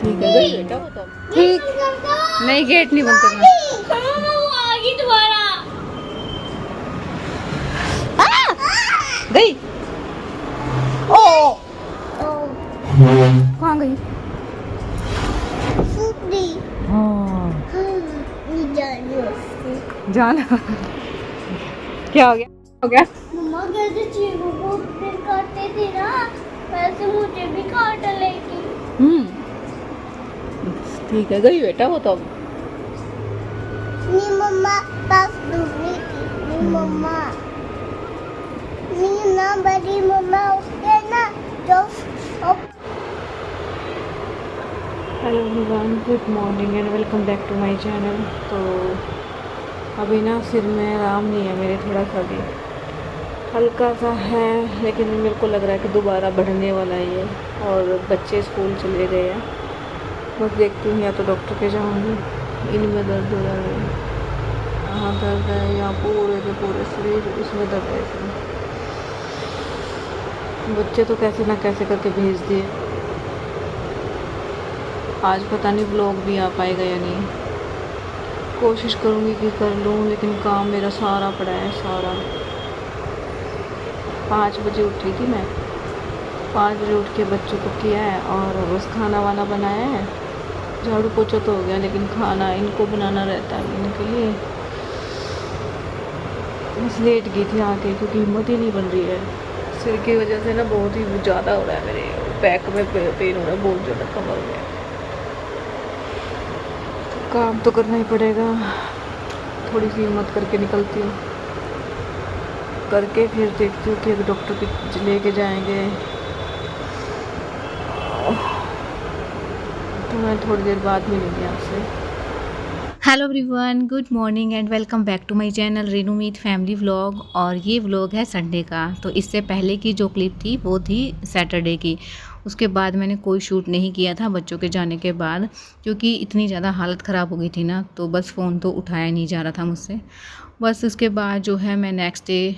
ठीक है बेटा, वो तो ठीक नहीं, गेट नहीं बंद करना। आगे दोबारा गई। ओ कहाँ गई? जाना क्या हो गया? हो गया मम्मा जैसे चीकू को फिर काटते थे ना, वैसे मुझे भी काट लेगी। ठीक है, गई बेटा वो तो। नहीं मम्मा, बस दूसरी थी। नहीं मम्मा, नहीं ना बड़ी मम्मा, उसके ना जो hello everyone, good morning and welcome back to my channel. तो अभी ना सिर में आराम नहीं है मेरे, थोड़ा सा भी हल्का सा है, लेकिन मेरे को लग रहा है कि दोबारा बढ़ने वाला है ये। और बच्चे स्कूल चले गए हैं, बस देखती हूँ या तो डॉक्टर के जाऊँगी। इनमें दर्द हो रहा है, यहाँ दर्द है, यहाँ पूरे के पूरे शरीर इसमें दर्द है इसमें। बच्चे तो कैसे ना कैसे करके भेज दिए। आज पता नहीं व्लॉग भी आ पाएगा या नहीं, कोशिश करूँगी कि कर लूँ, लेकिन काम मेरा सारा पड़ा है सारा। 5 बजे उठी थी मैं, 5 बजे उठ के बच्चों को किया है और बस खाना वाना बनाया है। झाड़ू पोछा तो हो गया, लेकिन खाना इनको बनाना रहता है इनके लिए। बस लेट गई थी आके, क्योंकि हिम्मत ही नहीं बन रही है। सिर की वजह से ना बहुत ही ज़्यादा हो रहा है, मेरे बैक में पेन हो रहा है बहुत ज़्यादा, कमर में। काम तो करना ही पड़ेगा, थोड़ी सी हिम्मत करके निकलती हूँ, करके फिर देखती हूँ कि अगर डॉक्टर के लेके जाएंगे तो मैं थोड़ी देर बाद मिलूँगी आपसे। Hello everyone, good morning and welcome back to my channel Renu Meet family vlog. और ये व्लॉग है संडे का। तो इससे पहले की जो क्लिप थी वो थी सैटरडे की। उसके बाद मैंने कोई शूट नहीं किया था बच्चों के जाने के बाद, क्योंकि इतनी ज़्यादा हालत ख़राब हो गई थी ना, तो बस फ़ोन तो उठाया नहीं जा रहा था मुझसे। बस उसके बाद जो है मैं नेक्स्ट डे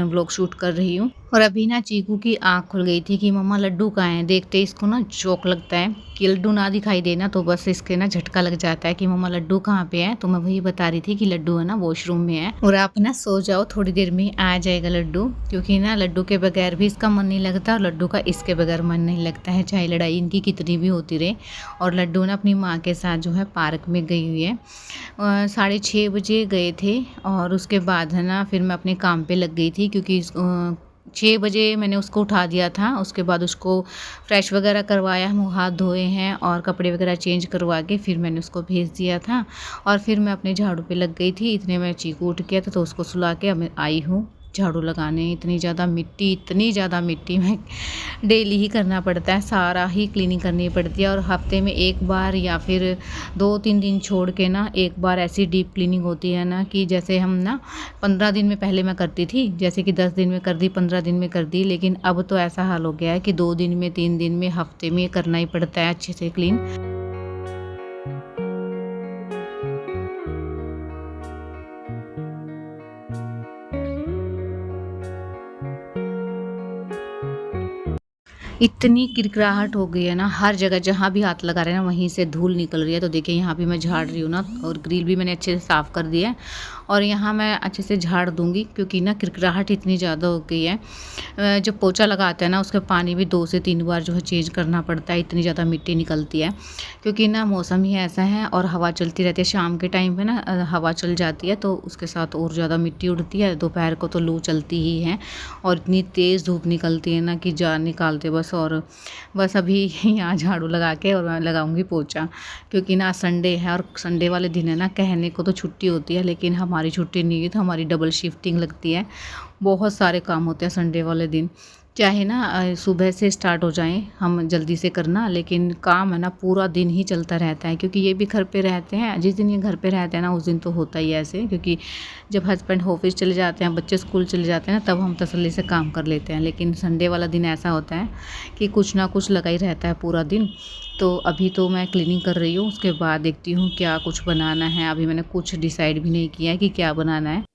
व्लॉग शूट कर रही हूँ। और अभी ना चीकू की आँख खुल गई थी कि मम्मा लड्डू कहाँ हैं। देखते इसको ना शौक लगता है कि लड्डू ना दिखाई देना, तो बस इसके ना झटका लग जाता है कि मम्मा लड्डू कहाँ पे है। तो मैं वही बता रही थी कि लड्डू है ना वॉशरूम में है, और आप ना सो जाओ, थोड़ी देर में आ जाएगा लड्डू। क्योंकि ना लड्डू के बगैर भी इसका मन नहीं लगता, और लड्डू का इसके बगैर मन नहीं लगता है, चाहे लड़ाई इनकी कितनी भी होती रहे। और लड्डू ना अपनी माँ के साथ जो है पार्क में गई हुई है। 6:30 बजे गए थे, और उसके बाद है ना फिर मैं अपने काम पे लग गई थी, क्योंकि 6 बजे मैंने उसको उठा दिया था। उसके बाद उसको फ्रेश वगैरह करवाया, मुँह हाथ धोए हैं और कपड़े वगैरह चेंज करवा के फिर मैंने उसको भेज दिया था। और फिर मैं अपने झाड़ू पे लग गई थी। इतने में चीकू उठ गया था, तो उसको सुला के अब मैं आई हूँ झाड़ू लगाने। इतनी ज़्यादा मिट्टी में डेली ही करना पड़ता है, सारा ही क्लीनिंग करनी पड़ती है। और हफ्ते में एक बार या फिर 2-3 दिन छोड़ के ना एक बार ऐसी डीप क्लीनिंग होती है ना, कि जैसे हम ना 15 दिन में पहले मैं करती थी, जैसे कि 10 दिन में कर दी, 15 दिन में कर दी। लेकिन अब तो ऐसा हाल हो गया है कि 2 दिन में, 3 दिन में, हफ्ते में करना ही पड़ता है अच्छे से क्लीन। इतनी किरकिराहट हो गई है ना, हर जगह जहाँ भी हाथ लगा रहे हैं ना वहीं से धूल निकल रही है। तो देखिए यहाँ भी मैं झाड़ रही हूँ ना, और ग्रिल भी मैंने अच्छे से साफ़ कर दिया है, और यहाँ मैं अच्छे से झाड़ दूँगी, क्योंकि ना किरकिराहट इतनी ज़्यादा हो गई है। जब पोछा लगाते हैं ना, उसका पानी भी 2 से 3 बार जो है चेंज करना पड़ता है, इतनी ज़्यादा मिट्टी निकलती है। क्योंकि ना मौसम ही ऐसा है, और हवा चलती रहती है। शाम के टाइम पे ना हवा चल जाती है, तो उसके साथ और ज़्यादा मिट्टी उड़ती है। दोपहर को तो लू चलती ही है, और इतनी तेज़ धूप निकलती है ना कि जान निकालते बस। और बस अभी यहाँ झाड़ू लगा के और मैं लगाऊंगी पोछा, क्योंकि ना संडे है, और संडे वाले दिन है ना, कहने को तो छुट्टी होती है, लेकिन हमारी छुट्टी नहीं है, तो हमारी डबल शिफ्टिंग लगती है। बहुत सारे काम होते हैं संडे वाले दिन। चाहे ना सुबह से स्टार्ट हो जाएं हम जल्दी से करना, लेकिन काम है ना पूरा दिन ही चलता रहता है, क्योंकि ये भी घर पे रहते हैं। जिस दिन ये घर पे रहते हैं ना उस दिन तो होता ही है ऐसे, क्योंकि जब हस्बैंड ऑफिस चले जाते हैं, बच्चे स्कूल चले जाते हैं ना, तब हम तसल्ली से काम कर लेते हैं। लेकिन संडे वाला दिन ऐसा होता है कि कुछ ना कुछ लगा ही रहता है पूरा दिन। तो अभी तो मैं क्लीनिंग कर रही हूँ, उसके बाद देखती हूँ क्या कुछ बनाना है। अभी मैंने कुछ डिसाइड भी नहीं किया है कि क्या बनाना है।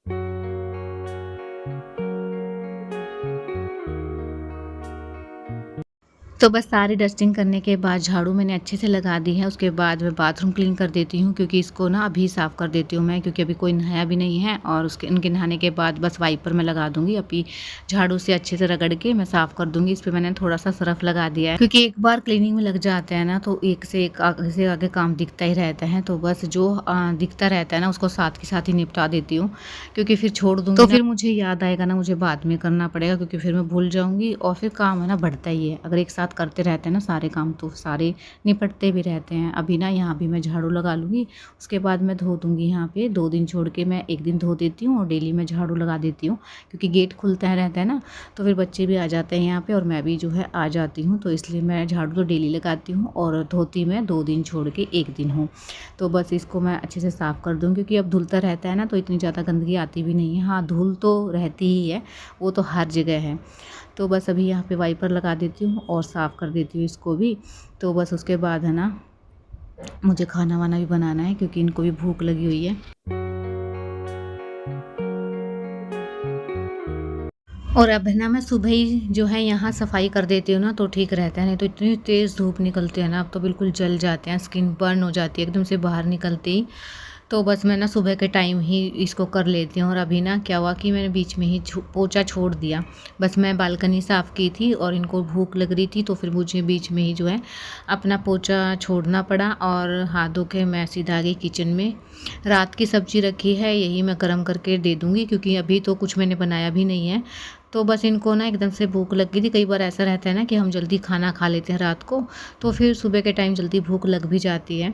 तो बस सारी डस्टिंग करने के बाद झाड़ू मैंने अच्छे से लगा दी है। उसके बाद मैं बाथरूम क्लीन कर देती हूँ, क्योंकि इसको ना अभी साफ़ कर देती हूँ मैं, क्योंकि अभी कोई नहाया भी नहीं है। और उसके इनके नहाने के बाद बस वाइपर मैं लगा दूँगी। अभी झाड़ू से अच्छे से रगड़ के मैं साफ़ कर दूँगी। इस पर मैंने थोड़ा सा सरफ लगा दिया है, क्योंकि एक बार क्लीनिंग में लग जाते हैं ना तो एक से एक आगे से आगे काम दिखता ही रहता है। तो बस जो दिखता रहता है ना उसको साथ के साथ ही निपटा देती हूँ, क्योंकि फिर छोड़ दूँगी तो फिर मुझे याद आएगा ना, मुझे बाद में करना पड़ेगा, क्योंकि फिर मैं भूल जाऊँगी और फिर काम है ना बढ़ता ही है। अगर एक साथ करते रहते हैं ना सारे काम तो सारे निपटते भी रहते हैं। अभी ना यहाँ भी मैं झाड़ू लगा लूँगी, उसके बाद मैं धो दूँगी। यहाँ पे 2 दिन छोड़ के मैं 1 दिन धो देती हूँ और डेली मैं झाड़ू लगा देती हूँ, क्योंकि गेट खुलता है रहता है ना, तो फिर बच्चे भी आ जाते हैं यहाँ पे और मैं भी जो है आ जाती हूँ। तो इसलिए मैं झाड़ू तो डेली लगाती हूँ और धोती मैं 2 दिन छोड़ के 1 दिन हूँ। तो बस इसको मैं अच्छे से साफ़ कर दूँ, क्योंकि अब धुलता रहता है ना तो इतनी ज़्यादा गंदगी आती भी नहीं है। हाँ, धूल तो रहती ही है, वो तो हर जगह है। तो बस अभी यहाँ पे वाइपर लगा देती हूँ और साफ़ कर देती हूँ इसको भी। तो बस उसके बाद है ना मुझे खाना वाना भी बनाना है, क्योंकि इनको भी भूख लगी हुई है। और अब है ना मैं सुबह ही जो है यहाँ सफाई कर देती हूँ ना तो ठीक रहता है, नहीं तो इतनी तेज़ धूप निकलती है ना, अब तो बिल्कुल जल जाते हैं, स्किन बर्न हो जाती है एकदम से बाहर निकलते ही। तो बस मैं ना सुबह के टाइम ही इसको कर लेती हूँ। और अभी ना क्या हुआ कि मैंने बीच में ही पोछा छोड़ दिया। बस मैं बालकनी साफ़ की थी और इनको भूख लग रही थी, तो फिर मुझे बीच में ही जो है अपना पोछा छोड़ना पड़ा और हाथ धो के मैं सीधा आ गई किचन में। रात की सब्ज़ी रखी है, यही मैं गर्म करके दे दूँगी, क्योंकि अभी तो कुछ मैंने बनाया भी नहीं है। तो बस इनको ना एकदम से भूख लग गई थी। कई बार ऐसा रहता है ना कि हम जल्दी खाना खा लेते हैं रात को, तो फिर सुबह के टाइम जल्दी भूख लग भी जाती है।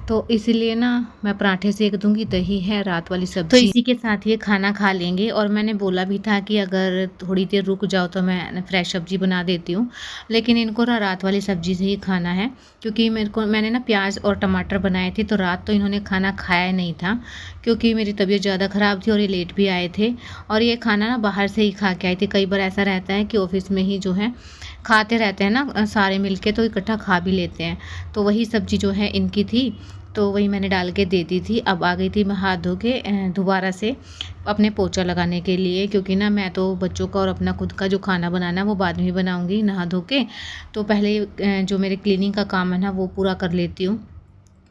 तो इसीलिए ना मैं पराठे सेक दूँगी, दही है, रात वाली सब्ज़ी, तो इसी के साथ ये खाना खा लेंगे। और मैंने बोला भी था कि अगर थोड़ी देर रुक जाओ तो मैं फ्रेश सब्ज़ी बना देती हूँ, लेकिन इनको ना रात वाली सब्ज़ी से ही खाना है, क्योंकि मैंने ना प्याज और टमाटर बनाए थे, तो रात तो इन्होंने खाना खाया नहीं था, क्योंकि मेरी तबीयत ज़्यादा ख़राब थी और ये लेट भी आए थे और ये खाना ना बाहर से ही खा के आए थे। कई बार ऐसा रहता है कि ऑफिस में ही जो है खाते रहते हैं ना सारे मिलके, तो इकट्ठा खा भी लेते हैं। तो वही सब्ज़ी जो है इनकी थी, तो वही मैंने डाल के दे दी थी। अब आ गई थी मैं हाथ धो के दोबारा से अपने पोछा लगाने के लिए, क्योंकि ना मैं तो बच्चों का और अपना खुद का जो खाना बनाना है वो बाद में ही बनाऊंगी नहा धो के। तो पहले जो मेरे क्लीनिंग का काम है ना वो पूरा कर लेती हूँ।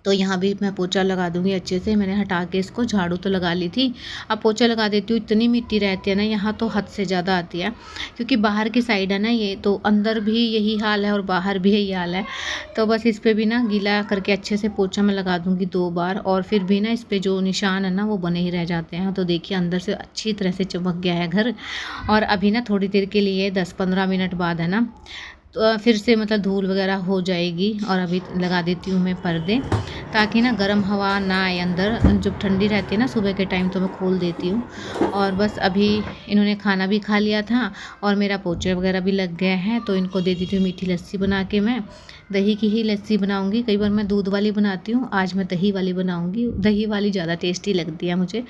तो यहाँ भी मैं पोछा लगा दूँगी अच्छे से। मैंने हटा के इसको झाड़ू तो लगा ली थी, अब पोछा लगा देती हूँ। इतनी मिट्टी रहती है ना यहाँ, तो हद से ज़्यादा आती है, क्योंकि बाहर की साइड है ना ये, तो अंदर भी यही हाल है और बाहर भी यही हाल है। तो बस इस पर भी ना गीला करके अच्छे से पोछा मैं लगा दूँगी 2 बार, और फिर भी ना इस पर जो निशान है ना वो बने ही रह जाते हैं। तो देखिए अंदर से अच्छी तरह से चमक गया है घर। और अभी ना थोड़ी देर के लिए 10-15 मिनट बाद है ना तो फिर से मतलब धूल वगैरह हो जाएगी। और अभी लगा देती हूँ मैं पर्दे, ताकि ना गर्म हवा ना आए अंदर। जब ठंडी रहती है ना सुबह के टाइम तो मैं खोल देती हूँ। और बस अभी इन्होंने खाना भी खा लिया था और मेरा पोछे वगैरह भी लग गए हैं, तो इनको दे दी थी मीठी लस्सी बना के। मैं दही की ही लस्सी बनाऊंगी, कई बार मैं दूध वाली बनाती हूँ, आज मैं दही वाली बनाऊंगी। दही वाली ज़्यादा टेस्टी लगती है मुझे।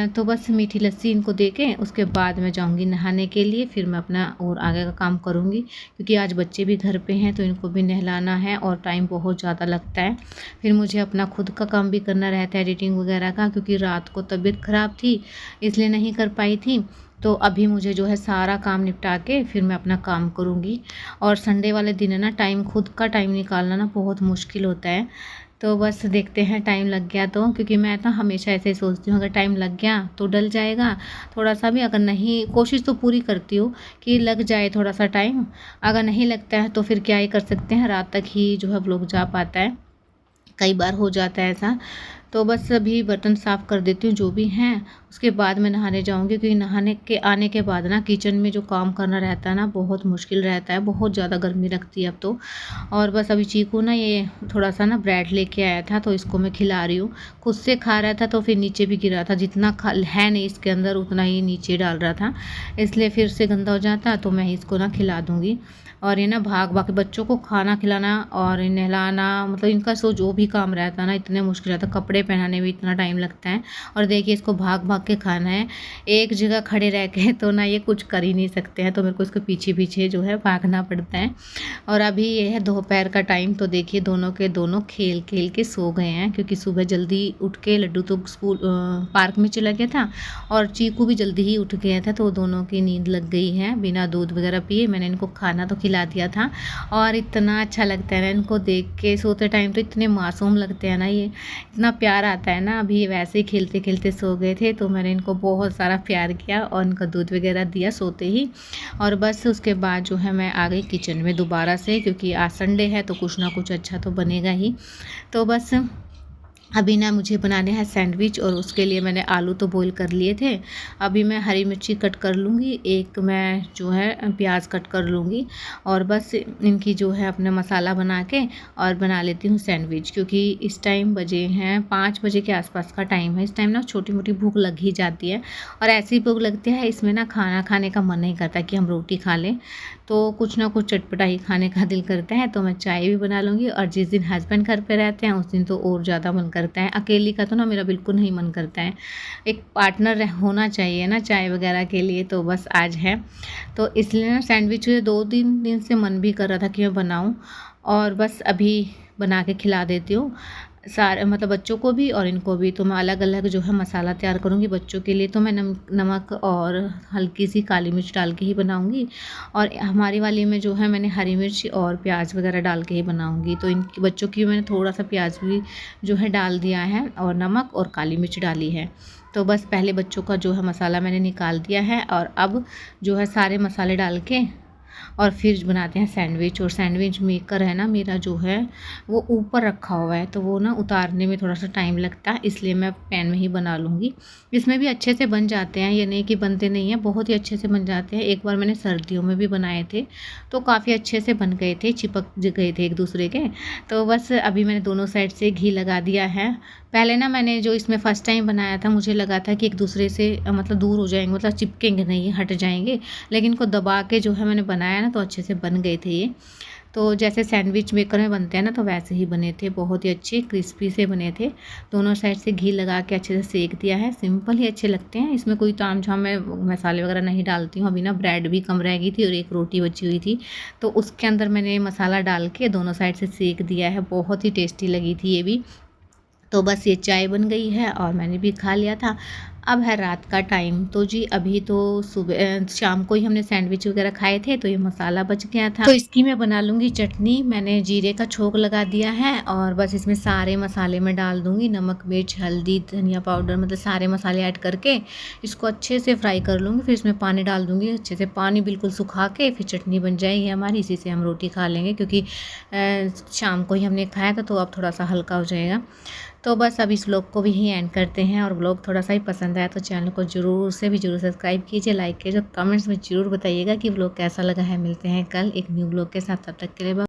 तो बस मीठी लस्सी इनको दे के उसके बाद मैं जाऊंगी नहाने के लिए, फिर मैं अपना और आगे का काम करूंगी, क्योंकि आज बच्चे भी घर पे हैं तो इनको भी नहलाना है और टाइम बहुत ज़्यादा लगता है। फिर मुझे अपना खुद का काम भी करना रहता है, एडिटिंग वगैरह का, क्योंकि रात को तबीयत ख़राब थी इसलिए नहीं कर पाई थी। तो अभी मुझे जो है सारा काम निपटा के फिर मैं अपना काम करूँगी। और संडे वाले दिन है ना टाइम, खुद का टाइम निकालना ना बहुत मुश्किल होता है। तो बस देखते हैं टाइम लग गया तो, क्योंकि मैं तो हमेशा ऐसे ही सोचती हूँ अगर टाइम लग गया तो डल जाएगा थोड़ा सा भी, अगर नहीं कोशिश तो पूरी करती हूँ कि लग जाए थोड़ा सा टाइम। अगर नहीं लगता है तो फिर क्या ही कर सकते हैं, रात तक ही जो है व्लॉग जा पाता है, कई बार हो जाता है ऐसा। तो बस अभी बर्तन साफ़ कर देती हूँ जो भी हैं, उसके बाद मैं नहाने जाऊँगी, क्योंकि नहाने के आने के बाद ना किचन में जो काम करना रहता है ना बहुत मुश्किल रहता है, बहुत ज़्यादा गर्मी लगती है अब तो। और बस अभी चीकू ना ये थोड़ा सा ना ब्रेड लेके आया था, तो इसको मैं खिला रही हूँ। खुद से खा रहा था तो फिर नीचे भी गिरा था, जितना खा है नहीं इसके अंदर उतना ही नीचे डाल रहा था, इसलिए फिर से गंदा हो जाता, तो मैं इसको ना खिला दूँगी। और ये ना भाग भाग के बच्चों को खाना खिलाना और नहलाना, मतलब इनका जो भी काम रहता है ना इतने मुश्किल रहता है, कपड़े पहनाने में इतना टाइम लगता है। और देखिए इसको भाग भाग के खाना है, एक जगह खड़े रह के तो ना ये कुछ कर ही नहीं सकते हैं, तो मेरे को इसके पीछे पीछे जो है भागना पड़ता है। और अभी ये है दोपहर का टाइम, तो देखिए दोनों के दोनों खेल खेल के सो गए हैं, क्योंकि सुबह जल्दी उठ के लड्डू तो स्कूल पार्क में चला गया था और चीकू भी जल्दी ही उठ गया था, तो दोनों की नींद लग गई है बिना दूध वगैरह पिए। मैंने इनको खाना तो खिला दिया था और इतना अच्छा लगता है ना इनको देख के, सोते टाइम तो इतने मासूम लगते हैं ना, ये इतना प्यार आता है ना। अभी वैसे ही खेलते खेलते सो गए थे, तो मैंने इनको बहुत सारा प्यार किया और इनका दूध वगैरह दिया सोते ही। और बस उसके बाद जो है मैं आ गई किचन में दोबारा से, क्योंकि आज संडे है तो कुछ ना कुछ अच्छा तो बनेगा ही। तो बस अभी ना मुझे बनाने हैं सैंडविच, और उसके लिए मैंने आलू तो बॉईल कर लिए थे। अभी मैं हरी मिर्ची कट कर लूँगी, एक मैं जो है प्याज कट कर लूँगी, और बस इनकी जो है अपना मसाला बना के और बना लेती हूँ सैंडविच। क्योंकि इस टाइम बजे हैं 5 बजे के आसपास का टाइम है, इस टाइम ना छोटी मोटी भूख लग ही जाती है, और ऐसी भूख लगती है इसमें ना खाना खाने का मन नहीं करता कि हम रोटी खा लें, तो कुछ ना कुछ चटपटा ही खाने का दिल करता है। तो मैं चाय भी बना लूँगी, और जिस दिन हस्बैंड घर पे रहते हैं उस दिन तो और ज़्यादा मन करता है, अकेली का तो ना मेरा बिल्कुल नहीं मन करता है, एक पार्टनर होना चाहिए ना चाय वगैरह के लिए। तो बस आज है, तो इसलिए ना सैंडविच 2-3 दिन से मन भी कर रहा था कि मैं बनाऊँ, और बस अभी बना के खिला देती हूँ सारे, मतलब बच्चों को भी और इनको भी। तो मैं अलग अलग जो है मसाला तैयार करूँगी बच्चों के लिए, तो मैं नमक और हल्की सी काली मिर्च डाल के ही बनाऊँगी, और हमारी वाली में जो है मैंने हरी मिर्च और प्याज वगैरह डाल के ही बनाऊँगी। तो इनकी बच्चों की मैंने थोड़ा सा प्याज भी जो है डाल दिया है, और नमक और काली मिर्च डाली है। तो बस पहले बच्चों का जो है मसाला मैंने निकाल दिया है, और अब जो है सारे मसाले डाल के और फिर बनाते हैं सैंडविच। और सैंडविच मेकर है ना मेरा जो है वो ऊपर रखा हुआ है, तो वो ना उतारने में थोड़ा सा टाइम लगता है, इसलिए मैं पैन में ही बना लूँगी। इसमें भी अच्छे से बन जाते हैं, ये नहीं कि बनते नहीं हैं, बहुत ही अच्छे से बन जाते हैं। एक बार मैंने सर्दियों में भी बनाए थे तो काफ़ी अच्छे से बन गए थे, चिपक गए थे एक दूसरे के। तो बस अभी मैंने दोनों साइड से घी लगा दिया है। पहले ना मैंने जो इसमें फ़र्स्ट टाइम बनाया था मुझे लगा था कि एक दूसरे से मतलब दूर हो जाएंगे, मतलब चिपकेंगे नहीं, हट जाएंगे, लेकिन इनको दबा के जो है मैंने बनाया ना तो अच्छे से बन गए थे ये। तो जैसे सैंडविच मेकर में बनते हैं ना तो वैसे ही बने थे, बहुत ही अच्छे क्रिस्पी से बने थे। दोनों साइड से घी लगा के अच्छे से सेक दिया है, सिंपल ही अच्छे लगते हैं, इसमें कोई ताम झाम मैं मसाले वगैरह नहीं डालती हूँ। अभी ना ब्रेड भी कम रह गई थी और एक रोटी बची हुई थी, तो उसके अंदर मैंने मसाला डाल के दोनों साइड से सेक दिया है, बहुत ही टेस्टी लगी थी ये भी। तो बस ये चाय बन गई है और मैंने भी खा लिया था। अब है रात का टाइम, तो जी अभी तो सुबह शाम को ही हमने सैंडविच वगैरह खाए थे, तो ये मसाला बच गया था, तो इसकी मैं बना लूँगी चटनी। मैंने जीरे का छोंक लगा दिया है, और बस इसमें सारे मसाले मैं डाल दूँगी, नमक मिर्च हल्दी धनिया पाउडर, मतलब सारे मसाले ऐड करके इसको अच्छे से फ्राई कर लूँगी। फिर इसमें पानी डाल दूँगी अच्छे से, पानी बिल्कुल सुखा के फिर चटनी बन जाएगी हमारी, इसी से हम रोटी खा लेंगे, क्योंकि शाम को ही हमने खाया था तो अब थोड़ा सा हल्का हो जाएगा। तो बस अब इस व्लॉग को भी ही एंड करते हैं, और व्लॉग थोड़ा सा ही पसंद आया तो चैनल को ज़रूर सब्सक्राइब कीजिए, लाइक कीजिए, कमेंट्स में ज़रूर बताइएगा कि व्लॉग कैसा लगा है। मिलते हैं कल एक न्यू व्लॉग के साथ, तब तक के लिए बाय।